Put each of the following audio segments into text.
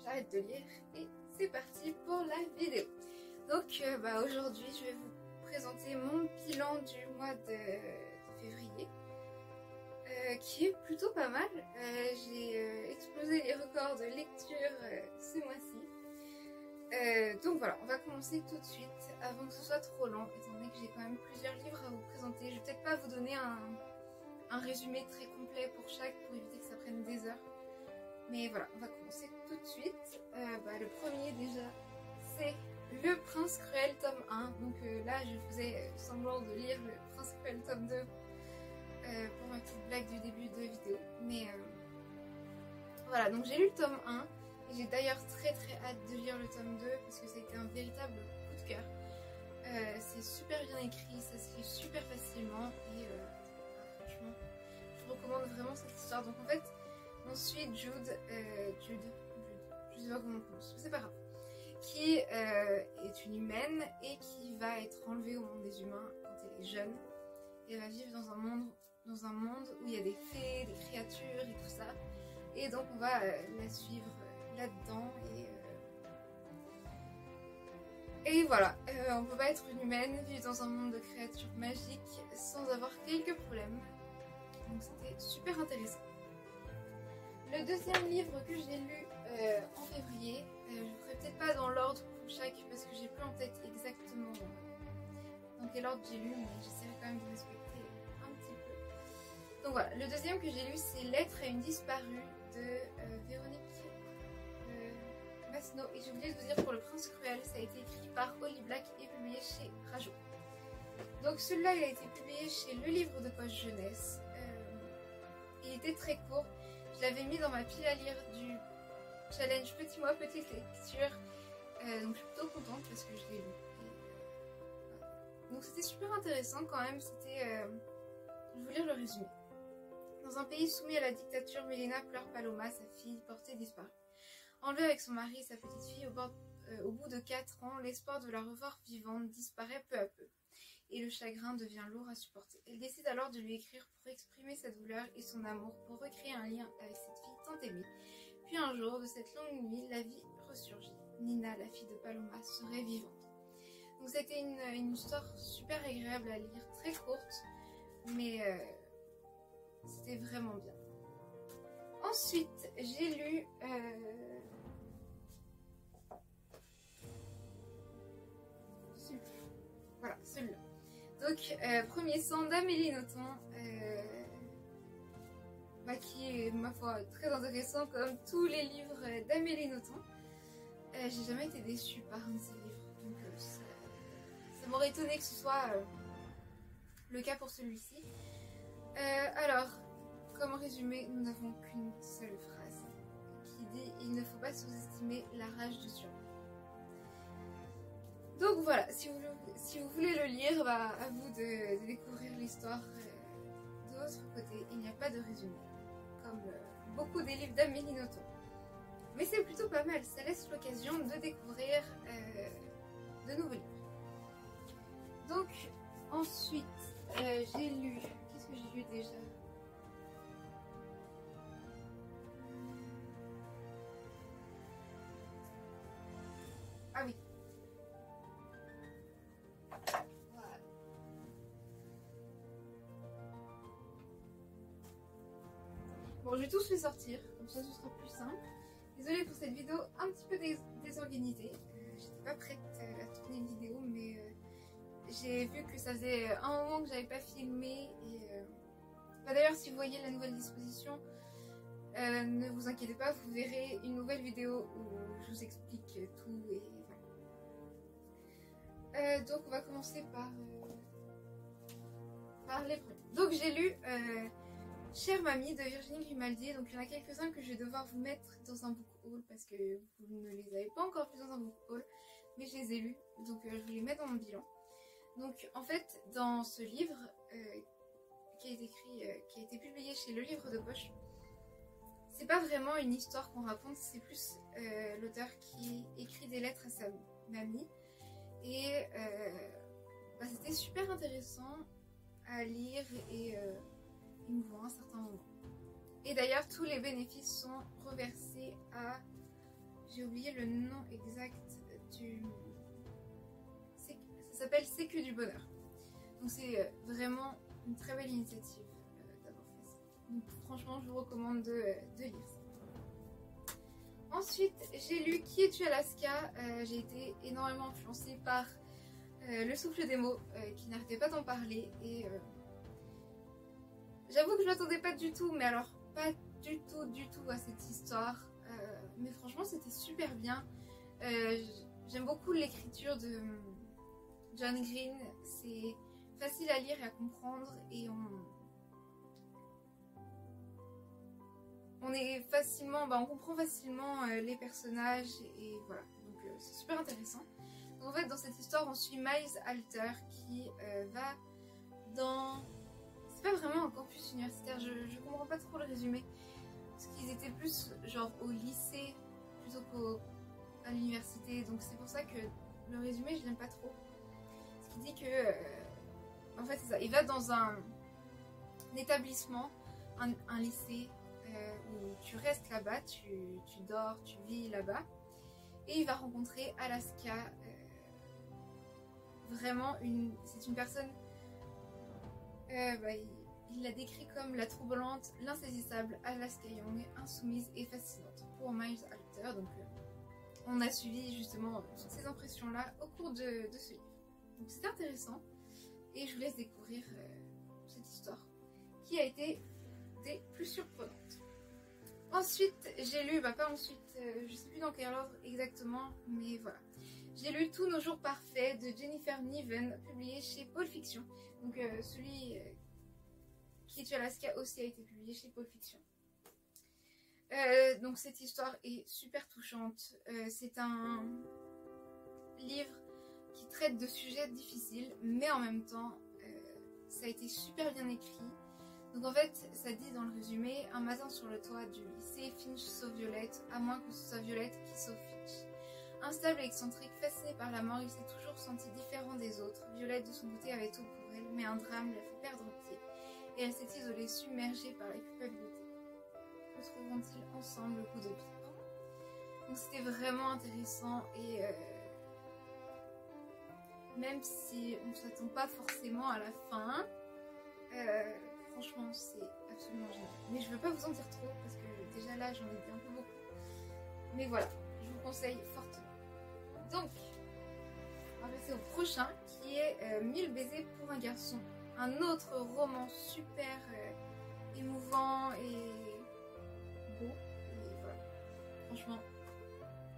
j'arrête de lire et c'est parti pour la vidéo. Donc aujourd'hui je vais vous présenter mon bilan du mois de février qui est plutôt pas mal. J'ai explosé les records de lecture ce mois-ci. Donc voilà, on va commencer tout de suite avant que ce soit trop long, étant donné que j'ai quand même plusieurs livres à vous présenter. Je vais peut-être pas vous donner un résumé très complet pour chaque pour éviter que ça prenne des heures. Mais voilà, on va commencer tout de suite. Le premier déjà, c'est Le Prince Cruel tome 1. Donc là, je faisais semblant de lire Le Prince Cruel tome 2 pour ma petite blague du début de vidéo. Mais voilà, donc j'ai lu le tome 1. Et j'ai d'ailleurs très hâte de lire le tome 2 parce que ça a été un véritable coup de cœur. C'est super bien écrit, ça se lit super facilement et franchement, je vous recommande vraiment cette histoire. Donc en fait, on suit Jude, je sais pas comment on prononce, mais c'est pas grave, qui est une humaine et qui va être enlevée au monde des humains quand elle est jeune. Et elle va vivre dans un monde où il y a des fées, des créatures et tout ça. Et donc on va la suivre là-dedans et voilà, on peut pas être une humaine, vivre dans un monde de créatures magiques sans avoir quelques problèmes. Donc c'était super intéressant. Le deuxième livre que j'ai lu en février, je ne ferai peut-être pas dans l'ordre pour chaque parce que j'ai plus en tête exactement dans quel ordre j'ai lu, mais j'essaierai quand même de respecter un petit peu. Donc voilà, le deuxième que j'ai lu c'est Lettre à une disparue de Véronique Masno. Et j'ai oublié de vous dire pour Le Prince Cruel, ça a été écrit par Holly Black et publié chez Rajo. Donc celui-là il a été publié chez Le Livre de Poche Jeunesse. Il était très court. Je l'avais mis dans ma pile à lire du challenge Petit Mois Petite Lecture. Donc je suis plutôt contente parce que je l'ai lu. Donc c'était super intéressant quand même. C'était... je vais vous lire le résumé. Dans un pays soumis à la dictature, Mélina pleure Paloma, sa fille portée disparue. Enlevée avec son mari et sa petite fille, au bout de 4 ans, l'espoir de la revoir vivante disparaît peu à peu. Et le chagrin devient lourd à supporter. Elle décide alors de lui écrire pour exprimer sa douleur et son amour, pour recréer un lien avec cette fille tant aimée. Puis un jour, de cette longue nuit, la vie ressurgit. Nina, la fille de Paloma, serait vivante. Donc c'était une histoire super agréable à lire, très courte, mais c'était vraiment bien. Ensuite, j'ai lu... Voilà, celui-là. Donc, Premier sang d'Amélie Nothomb, qui est, ma foi, très intéressant comme tous les livres d'Amélie Nothomb. J'ai jamais été déçue par un de ces livres, donc ça m'aurait étonné que ce soit le cas pour celui-ci. Alors, comme résumé, nous n'avons qu'une seule phrase qui dit « Il ne faut pas sous-estimer la rage de survie ». Donc voilà, si vous voulez le lire, à vous de découvrir l'histoire de votre côté. Il n'y a pas de résumé, comme beaucoup des livres d'Amélie Nothomb. Mais c'est plutôt pas mal, ça laisse l'occasion de découvrir de nouveaux livres. Donc ensuite, j'ai lu... Qu'est-ce que j'ai lu déjà ? Ah oui. Voilà. Bon, je vais tous les sortir, comme ça ce sera plus simple. Désolée pour cette vidéo un petit peu désorganisée. J'étais pas prête à tourner une vidéo, mais j'ai vu que ça faisait un moment que j'avais pas filmé. Et d'ailleurs, si vous voyez la nouvelle disposition, ne vous inquiétez pas, vous verrez une nouvelle vidéo où je vous explique tout et voilà. Donc on va commencer par les premiers. Donc j'ai lu Chère Mamie de Virginie Grimaldi. Donc il y en a quelques-uns que je vais devoir vous mettre dans un book haul parce que vous ne les avez pas encore vus dans un book haul, mais je les ai lus, donc je vais les mettre dans mon bilan. Donc en fait, dans ce livre qui a été publié chez Le Livre de Poche, c'est pas vraiment une histoire qu'on raconte, c'est plus l'auteur qui écrit des lettres à sa mamie. Et c'était super intéressant à lire et émouvant à certains moments. Et d'ailleurs, tous les bénéfices sont reversés à... J'ai oublié le nom exact du... Ça s'appelle Sécu du Bonheur. Donc c'est vraiment une très belle initiative d'avoir fait ça. Donc franchement, je vous recommande de lire ça. Ensuite, j'ai lu Qui es-tu Alaska. J'ai été énormément influencée par Le Souffle des mots, qui n'arrêtait pas d'en parler. Et j'avoue que je m'attendais pas du tout, mais alors pas du tout à cette histoire. Mais franchement, c'était super bien. J'aime beaucoup l'écriture de John Green. C'est facile à lire et à comprendre, et on est facilement, on comprend facilement les personnages, et voilà. Donc c'est super intéressant. Donc, en fait, dans cette histoire, on suit Miles Alter qui va dans... C'est pas vraiment un campus universitaire, je comprends pas trop le résumé. Parce qu'ils étaient plus genre au lycée plutôt qu'à l'université. Donc c'est pour ça que le résumé, je l'aime pas trop. Ce qui dit que... en fait, c'est ça. Il va dans un établissement, un lycée, où tu restes là-bas, tu dors, tu vis là-bas. Et il va rencontrer Alaska. Vraiment, c'est une personne... il la décrit comme la troublante, l'insaisissable Alaska Young, insoumise et fascinante pour Miles Alter. Donc on a suivi justement toutes ces impressions-là au cours de ce livre. Donc c'était intéressant, et je vous laisse découvrir cette histoire qui a été des plus surprenantes. Ensuite, j'ai lu, pas ensuite, je sais plus dans quel ordre exactement, mais voilà. J'ai lu Tous nos jours parfaits de Jennifer Niven, publié chez Pôle Fiction. Donc celui Qui es-tu Alaska aussi a été publié chez Pôle Fiction. Donc cette histoire est super touchante. C'est un livre qui traite de sujets difficiles, mais en même temps, ça a été super bien écrit. Donc en fait, ça dit dans le résumé: un matin sur le toit du lycée, Finch sauve Violette, à moins que ce soit Violette qui sauve Finch. Instable et excentrique, fasciné par la mort, il s'est toujours senti différent des autres. Violette de son côté avait tout pour elle, mais un drame l'a fait perdre pied, et elle s'est isolée, submergée par la culpabilité. Retrouveront-ils ensemble le coup de pied? Donc c'était vraiment intéressant, et même si on ne s'attend pas forcément à la fin, franchement c'est absolument génial. Mais je ne veux pas vous en dire trop, parce que déjà là j'en ai dit un peu beaucoup. Mais voilà, je vous conseille fortement. Donc, on va passer au prochain, qui est 1000 baisers pour un garçon. Un autre roman super émouvant et beau. Et voilà. Franchement,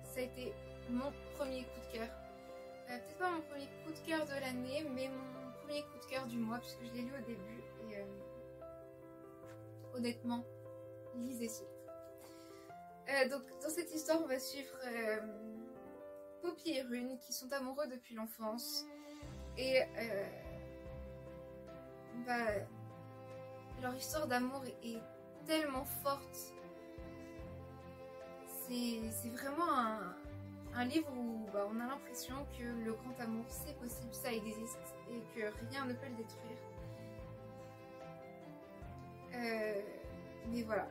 ça a été mon premier coup de cœur. Peut-être pas mon premier coup de cœur de l'année, mais mon premier coup de cœur du mois, puisque je l'ai lu au début. Et honnêtement, lisez ce livre. Donc, dans cette histoire, on va suivre Poppy et Rune, qui sont amoureux depuis l'enfance. Et leur histoire d'amour est tellement forte. C'est vraiment un livre où on a l'impression que le grand amour, c'est possible, ça existe, et que rien ne peut le détruire. Mais voilà,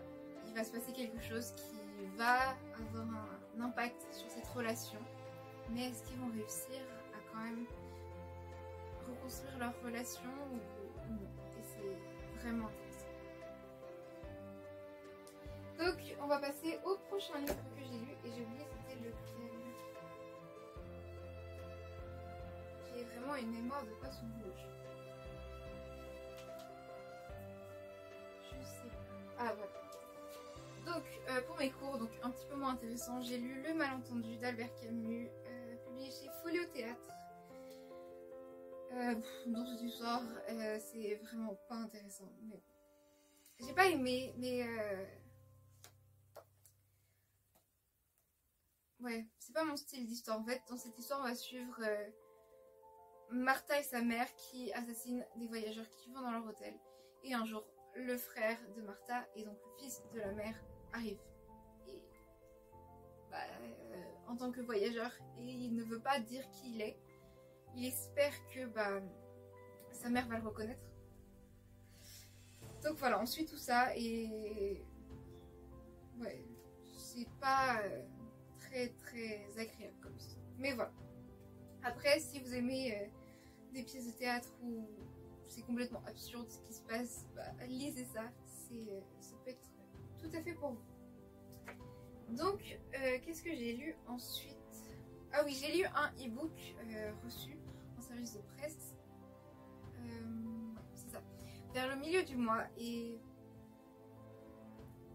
il va se passer quelque chose qui va avoir un impact sur cette relation. Mais est-ce qu'ils vont réussir à quand même reconstruire leur relation ou non? Et c'est vraiment intéressant. Donc on va passer au prochain livre que j'ai lu, et j'ai oublié c'était lequel. J'ai vraiment une mémoire de poisson rouge. Je sais pas. Ah voilà. Donc pour mes cours, donc un petit peu moins intéressant, j'ai lu Le Malentendu d'Albert Camus, publié chez Folio Théâtre. Dans cette histoire, c'est vraiment pas intéressant. Mais j'ai pas aimé, mais ouais, c'est pas mon style d'histoire. En fait, dans cette histoire, on va suivre Martha et sa mère qui assassinent des voyageurs qui vont dans leur hôtel. Et un jour, le frère de Martha et donc le fils de la mère arrive. Et en tant que voyageur, et il ne veut pas dire qui il est. Il espère que sa mère va le reconnaître. Donc voilà, on suit tout ça, et ouais, c'est pas très très agréable comme ça. Mais voilà. Après, si vous aimez des pièces de théâtre où c'est complètement absurde ce qui se passe, bah, lisez ça. Ça peut être tout à fait pour vous. Donc, qu'est-ce que j'ai lu ensuite? Ah oui, j'ai lu un e-book reçu en service de presse. Ouais, c'est ça. Vers le milieu du mois. Et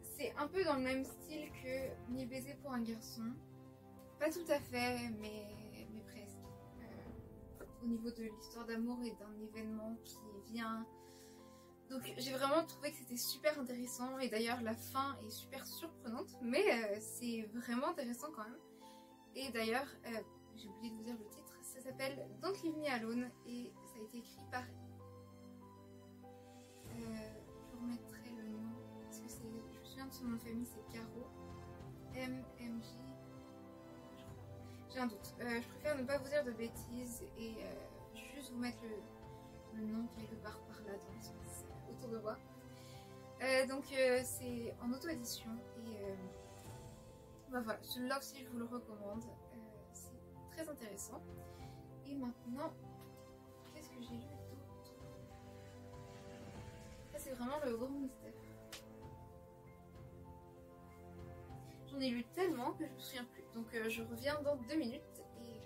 c'est un peu dans le même style que 1000 baisers pour un garçon. Pas tout à fait, mais presque. Au niveau de l'histoire d'amour et d'un événement qui vient. Donc j'ai vraiment trouvé que c'était super intéressant. Et d'ailleurs la fin est super surprenante. Mais c'est vraiment intéressant quand même. Et d'ailleurs, j'ai oublié de vous dire le titre. Ça s'appelle Don't Leave Me Alone. Et ça a été écrit par... je vous remettrai le nom. Parce que je me souviens de son nom de famille, c'est Caro. MMJ. J'ai un doute. Je préfère ne pas vous dire de bêtises et juste vous mettre le nom quelque part par là dans l'espace autour de moi. Donc c'est en auto-édition et bah voilà, celui-là aussi je vous le recommande. C'est très intéressant. Et maintenant, qu'est-ce que j'ai lu d'autre? Ça c'est vraiment le gros mystère. J'en ai lu tellement que je me souviens plus. Donc je reviens dans 2 minutes. Et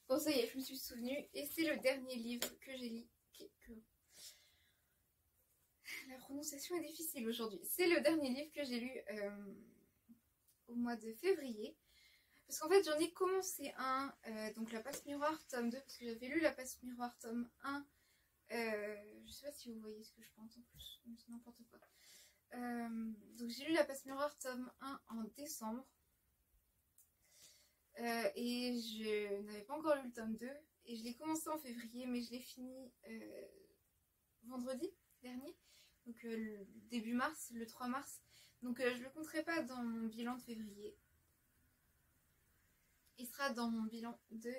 bon ça y est, je me suis souvenue. Et c'est le dernier livre que j'ai lu. La prononciation est difficile aujourd'hui. C'est le dernier livre que j'ai lu au mois de février. Parce qu'en fait j'en ai commencé un. Donc La Passe Miroir tome 2. Parce que j'avais lu La Passe Miroir tome 1. Je sais pas si vous voyez ce que je pense en plus. C'est n'importe quoi. Donc j'ai lu La Passe Miroir tome 1 en décembre et je n'avais pas encore lu le tome 2 et je l'ai commencé en février mais je l'ai fini vendredi dernier, donc le début mars, le 3 mars, donc je ne le compterai pas dans mon bilan de février, il sera dans mon bilan de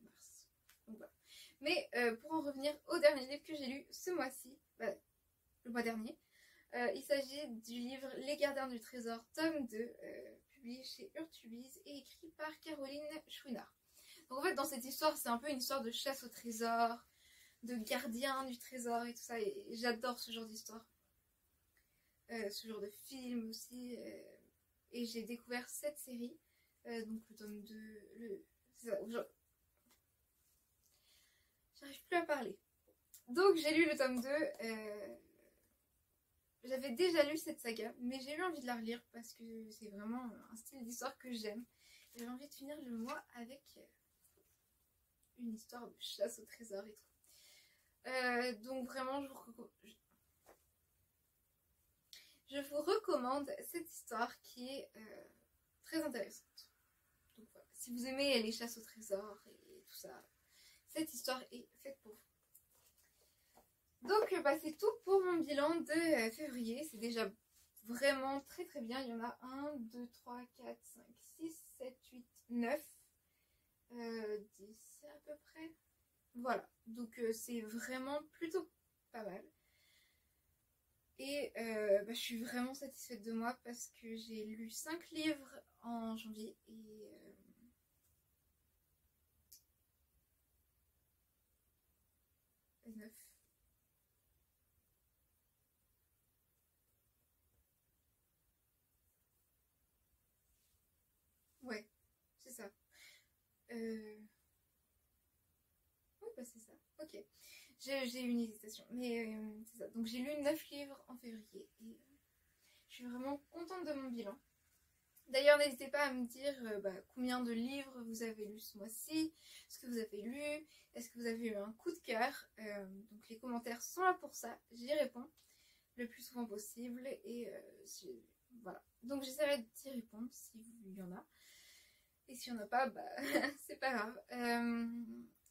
mars, donc voilà. Mais pour en revenir au dernier livre que j'ai lu ce mois-ci, le mois dernier, il s'agit du livre Les Gardiens du Trésor, tome 2, publié chez Urtubise et écrit par Caroline Chouinard. Donc en fait, dans cette histoire, c'est un peu une histoire de chasse au trésor, de gardien du trésor et tout ça. Et j'adore ce genre d'histoire. Ce genre de film aussi. Et j'ai découvert cette série. Donc le tome 2, c'est ça. J'arrive plus à parler. Donc j'ai lu le tome 2. J'avais déjà lu cette saga, mais j'ai eu envie de la relire parce que c'est vraiment un style d'histoire que j'aime. J'avais envie de finir le mois avec une histoire de chasse au trésor et tout. Donc vraiment, je vous recommande cette histoire qui est très intéressante. Donc voilà, si vous aimez les chasses au trésor et tout ça, cette histoire est faite pour vous. Donc c'est tout pour mon bilan de février. C'est déjà vraiment très très bien. Il y en a 1, 2, 3, 4, 5, 6, 7, 8, 9, 10 à peu près. Voilà, donc c'est vraiment plutôt pas mal. Et je suis vraiment satisfaite de moi parce que j'ai lu 5 livres en janvier et 9. Ouais, c'est ça. Oui, c'est ça. Ok. J'ai eu une hésitation. Mais c'est ça. Donc j'ai lu 9 livres en février. Et je suis vraiment contente de mon bilan. D'ailleurs, n'hésitez pas à me dire combien de livres vous avez lu ce mois-ci. Ce que vous avez lu. Est-ce que vous avez eu un coup de cœur. Donc les commentaires sont là pour ça. J'y réponds le plus souvent possible. Et voilà. Donc j'essaierai d'y répondre s'il y en a. Et s'il n'y en a pas, c'est pas grave.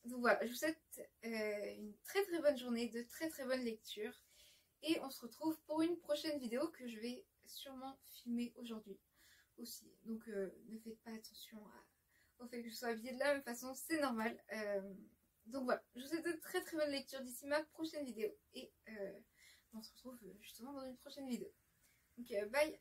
Donc voilà, je vous souhaite une très très bonne journée, de très très bonnes lectures. Et on se retrouve pour une prochaine vidéo que je vais sûrement filmer aujourd'hui aussi. Donc ne faites pas attention au fait que je sois habillée de la même façon, c'est normal. Donc voilà, je vous souhaite de très très bonnes lectures d'ici ma prochaine vidéo. Et on se retrouve justement dans une prochaine vidéo. Donc bye.